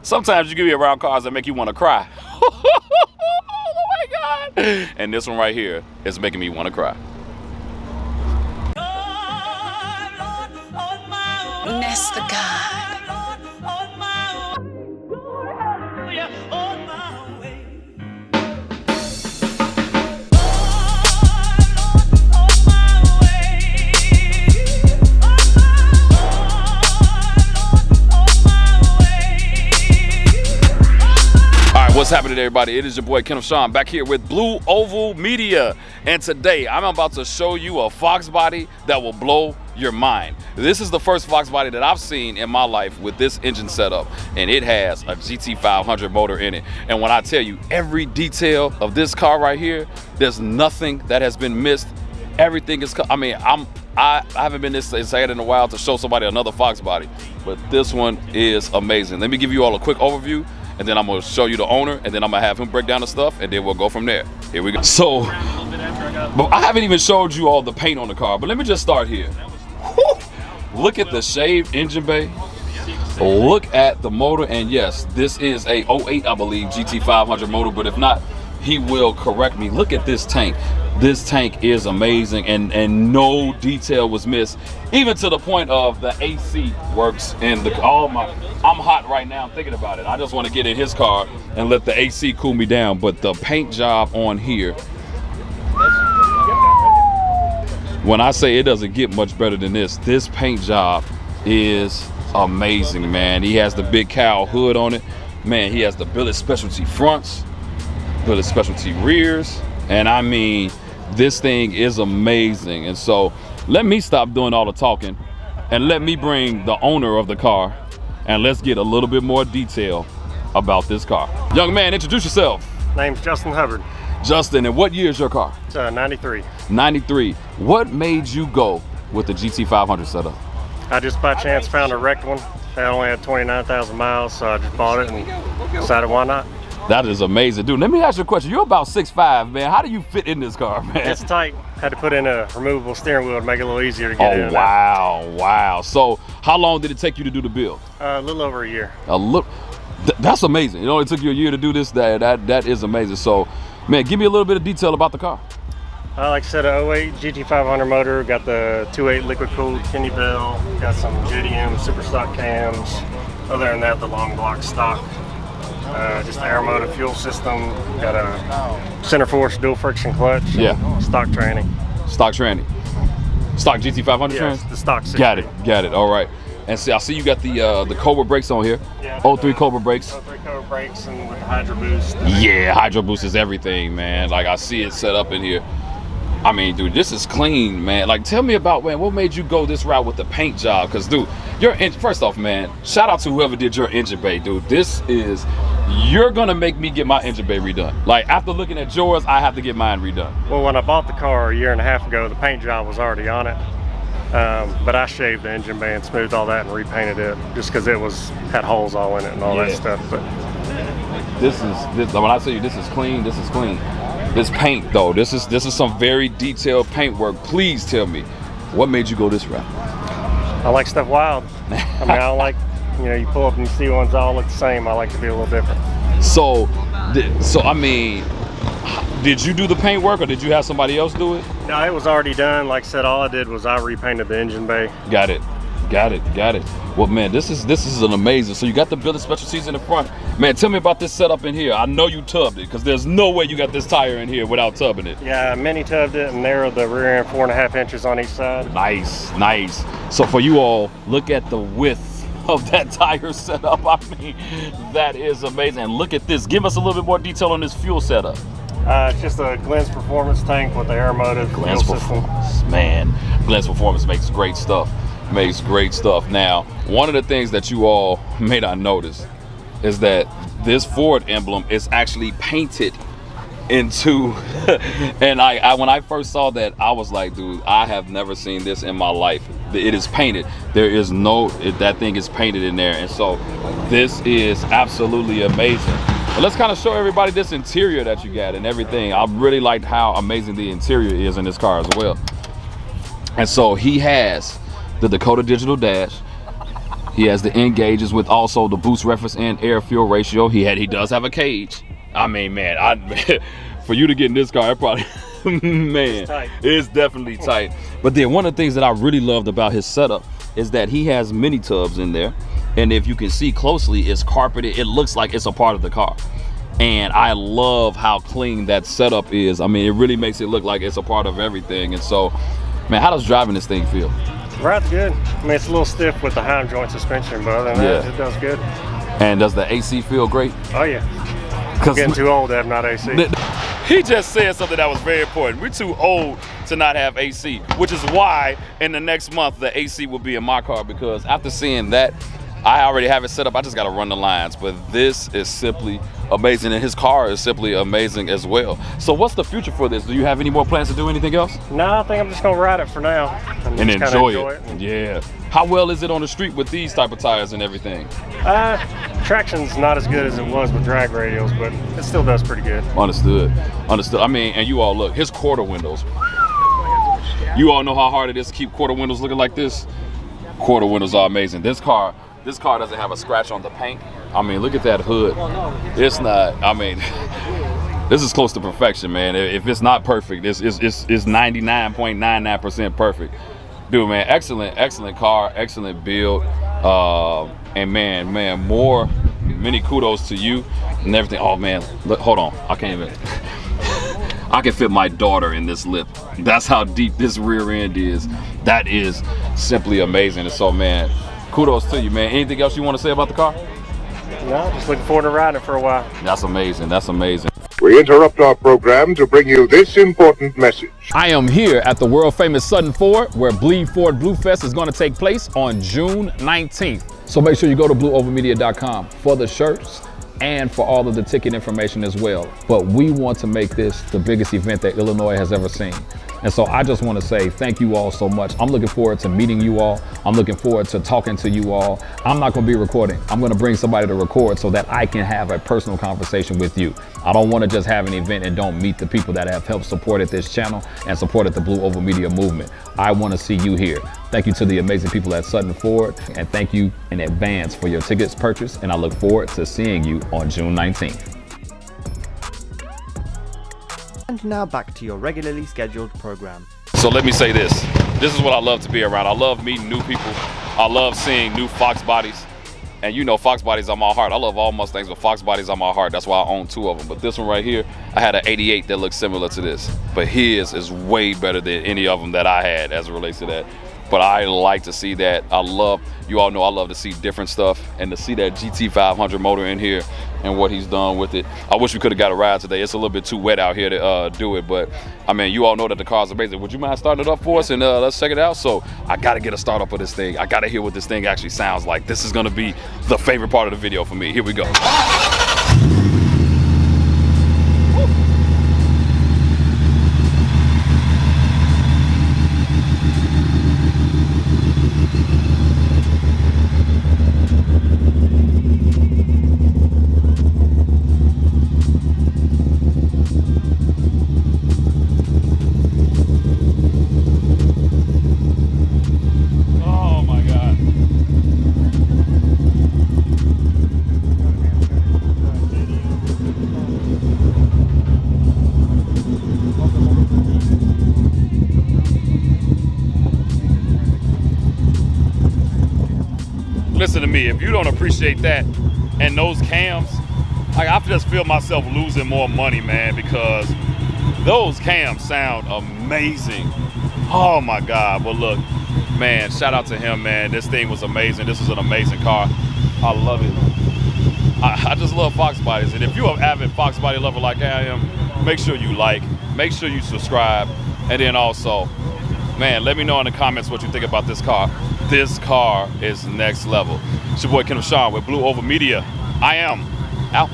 Sometimes you can be around cars that make you want to cry. Oh my God. And this one right here is making me want to cry. Nest the God. What's happening, everybody? It is your boy Kenneth Sean back here with Blue Oval Media, and today I'm about to show you a Fox body that will blow your mind. This is the first Fox body that I've seen in my life with this engine setup, and it has a GT500 motor in it. And when I tell you every detail of this car right here, there's nothing that has been missed. Everything is, I mean, I haven't been this excited in a while to show somebody another Fox body, but this one is amazing. Let me give you all a quick overview, and then I'm gonna show you the owner, and then I'm gonna have him break down the stuff, and then we'll go from there. Here we go. So, but I haven't even showed you all the paint on the car, but let me just start here. Whew. Look at the shaved engine bay. Look at the motor, and yes, this is a 08, I believe, GT500 motor, but if not, he will correct me. Look at this tank. This tank is amazing, and no detail was missed, even to the point of the AC works in the, I'm hot right now thinking about it. I just want to get in his car and let the AC cool me down, but the paint job on here, when I say it doesn't get much better than this paint job is amazing, man. He has the big cowl hood on it. Man, he has the billet specialty fronts, billet specialty rears, and I mean, this thing is amazing. And so let me stop doing all the talking and let me bring the owner of the car, and let's get a little bit more detail about this car. Young man, introduce yourself. Name's Justin Hubbard. Justin, and what year is your car? It's 93. 93. What made you go with the GT500 setup? I just by chance found a wrecked one. They only had 29,000 miles, so I just bought it and decided why not. That is amazing, dude. Let me ask you a question. You're about 6'5", man. How do you fit in this car, man? It's tight. Had to put in a removable steering wheel to make it a little easier to get in. Oh, wow, wow. So how long did it take you to do the build? A little over a year. That's amazing. It only took you a year to do this. That is amazing. So, man, give me a little bit of detail about the car. Like I said, an 08 GT500 motor. Got the 2.8 liquid cooled Kenny Bell. Got some JDM super stock cams. Other than that, the long block stock. Just the aeromotive fuel system. Got a center force dual friction clutch. Yeah. Stock tranny. Stock tranny. Stock GT500 Yes, tranny? the stock 60. Got it. All right. And see, I see you got the Cobra brakes on here. Yeah, 03 Cobra brakes. 03 Cobra brakes and with the Hydro Boost. Yeah, Hydro Boost is everything, man. Like, I see it set up in here. I mean, dude, this is clean, man. Like, tell me about, man, what made you go this route with the paint job? Because, dude, first off, man, shout out to whoever did your engine bay, dude. You're gonna make me get my engine bay redone. Like, after looking at yours, I have to get mine redone. Well, when I bought the car a year and a half ago, the paint job was already on it. But I shaved the engine bay and smoothed all that and repainted it just because it had holes all in it and all that stuff. But when I tell you this is clean, this is clean. This paint though, this is some very detailed paint work. Please tell me, what made you go this route? I like stuff wild. I mean, I don't like, you pull up and you see ones all look the same. I like to be a little different. So I mean, did you do the paint work or did you have somebody else do it? No, it was already done. Like I said, all I did was I repainted the engine bay. Got it. Well, man, this is an amazing. So you got the billet specialties in the front. Man, tell me about this setup in here. I know you tubbed it because there's no way you got this tire in here without tubbing it. Yeah, mini tubbed it and narrowed the rear end 4.5 inches on each side. Nice. So for you all, look at the width of that tire setup. I mean, that is amazing. And look at this. Give us a little bit more detail on this fuel setup. It's just a Glenn's Performance tank with the aeromotive fuel system. Man, Glenn's Performance makes great stuff. Now, one of the things that you all may not notice is that this Ford emblem is actually painted into and when I first saw that, I was like, dude, I have never seen this in my life. It is painted. There is that thing is painted in there, and so this is absolutely amazing. But let's kind of show everybody this interior that you got and everything. I really liked how amazing the interior is in this car as well. And so he has the Dakota Digital Dash. He has the N gauges with also the boost reference and air fuel ratio. He does have a cage. I mean, man, for you to get in this car, it probably, man, it's definitely tight. But then one of the things that I really loved about his setup is that he has mini tubs in there. And if you can see closely, it's carpeted. It looks like it's a part of the car. And I love how clean that setup is. I mean, it really makes it look like it's a part of everything. And so, man, how does driving this thing feel? Ride's good. I mean, it's a little stiff with the high joint suspension, but other than that, it does good. And does the AC feel great? Oh, yeah. I'm getting too old to have not AC. He just said something that was very important. We're too old to not have AC, which is why in the next month the AC will be in my car, because after seeing that, I already have it set up. I just got to run the lines. But this is simply amazing, and his car is simply amazing as well. So what's the future for this? Do you have any more plans to do anything else? No, I think I'm just going to ride it for now. And enjoy it. Yeah. How well is it on the street with these type of tires and everything? Traction's not as good as it was with drag radials, but it still does pretty good. Understood. Understood. I mean, and you all look, his quarter windows. You all know how hard it is to keep quarter windows looking like this. Quarter windows are amazing. This car doesn't have a scratch on the paint. I mean, look at that hood. It's not, I mean, this is close to perfection, man. If it's not perfect, it's 99.99% perfect. Dude, man, excellent car, excellent build. And man, many kudos to you and everything. Oh man, look, hold on, I can't even. I can fit my daughter in this lip. That's how deep this rear end is. That is simply amazing. And so, man, kudos to you, man. Anything else you want to say about the car? No, just looking forward to riding it for a while. That's amazing. That's amazing. We interrupt our program to bring you this important message. I am here at the world famous Sutton Ford, where Bleed Ford Blue Fest is going to take place on June 19th. So make sure you go to blueovalmedia.com for the shirts and for all of the ticket information as well. But we want to make this the biggest event that Illinois has ever seen. And so I just want to say thank you all so much. I'm looking forward to meeting you all. I'm looking forward to talking to you all. I'm not going to be recording. I'm going to bring somebody to record so that I can have a personal conversation with you. I don't want to just have an event and don't meet the people that have helped supported this channel and supported the Blue Oval Media movement. I want to see you here. Thank you to the amazing people at Sutton Ford, and thank you in advance for your tickets purchased, and I look forward to seeing you on June 19th. And now back to your regularly scheduled program. So let me say this. This is what I love to be around. I love meeting new people. I love seeing new Fox bodies. And you know, Fox bodies on my heart. I love all Mustangs, but Fox bodies on my heart. That's why I own 2 of them. But this one right here, I had an 88 that looks similar to this. But his is way better than any of them that I had as it relates to that. But I like to see that. You all know I love to see different stuff, and to see that GT500 motor in here and what he's done with it. I wish we could have got a ride today. It's a little bit too wet out here to do it, but I mean, you all know that the car's amazing. Would you mind starting it up for us and let's check it out? So I gotta get a start up of this thing. I gotta hear what this thing actually sounds like. This is gonna be the favorite part of the video for me. Here we go. Listen to me, if you don't appreciate that and those cams, like, I just feel myself losing more money, man, because those cams sound amazing. Oh my God. Well, look, man, shout out to him, man. This thing was amazing. This is an amazing car. I love it. I just love Fox bodies. And if you're an avid Fox body lover like I am, make sure you like, make sure you subscribe, and then also, man, let me know in the comments what you think about this car. This car is next level. It's your boy Kenneth Sean with Blue Oval Media. I am out.